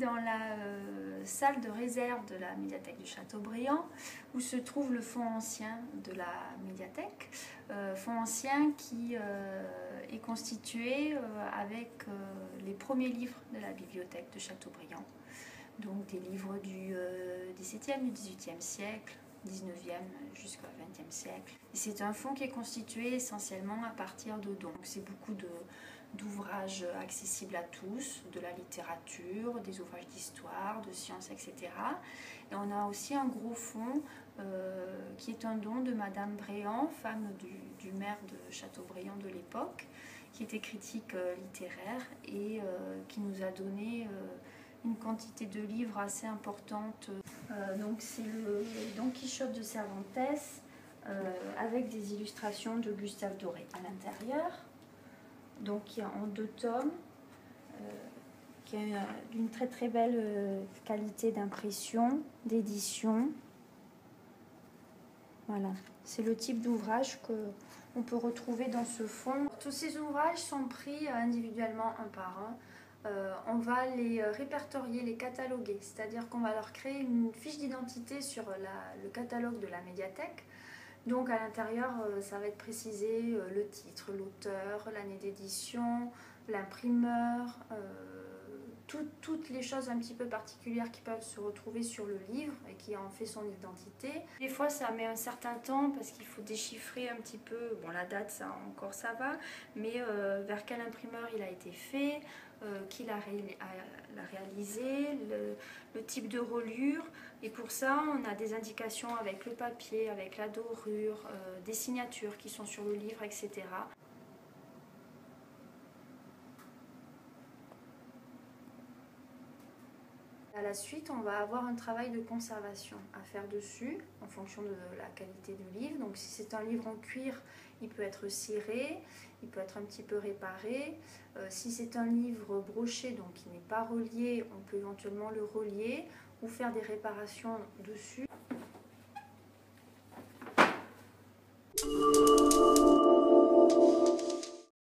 dans la salle de réserve de la médiathèque de Châteaubriand, où se trouve le fonds ancien de la médiathèque. Fonds ancien qui est constitué avec les premiers livres de la bibliothèque de Châteaubriand. Donc des livres du XVIIe, du XVIIIe siècle, 19e jusqu'au 20e siècle. C'est un fonds qui est constitué essentiellement à partir de dons. C'est beaucoup d'ouvrages accessibles à tous, de la littérature, des ouvrages d'histoire, de sciences, etc. Et on a aussi un gros fonds qui est un don de Madame Bréant, femme du maire de Châteaubriand de l'époque, qui était critique littéraire et qui nous a donné une quantité de livres assez importante. Donc c'est le Don Quichotte de Cervantes avec des illustrations de Gustave Doré à l'intérieur. Donc il y a en 2 tomes, qui est d'une très très belle qualité d'impression, d'édition. Voilà, c'est le type d'ouvrage qu'on peut retrouver dans ce fonds. Tous ces ouvrages sont pris individuellement un par un. On va les répertorier, les cataloguer, c'est-à-dire qu'on va leur créer une fiche d'identité sur le catalogue de la médiathèque. Donc à l'intérieur, ça va être précisé le titre, l'auteur, l'année d'édition, l'imprimeur, toutes les choses un petit peu particulières qui peuvent se retrouver sur le livre et qui en fait son identité. Des fois ça met un certain temps parce qu'il faut déchiffrer un petit peu, bon la date ça encore ça va, mais vers quel imprimeur il a été fait, qui l'a réalisé, le type de reliure, et pour ça on a des indications avec le papier, avec la dorure, des signatures qui sont sur le livre, etc. À la suite, on va avoir un travail de conservation à faire dessus en fonction de la qualité du livre. Donc si c'est un livre en cuir, il peut être ciré, il peut être un petit peu réparé. Si c'est un livre broché, donc qui n'est pas relié, on peut éventuellement le relier ou faire des réparations dessus.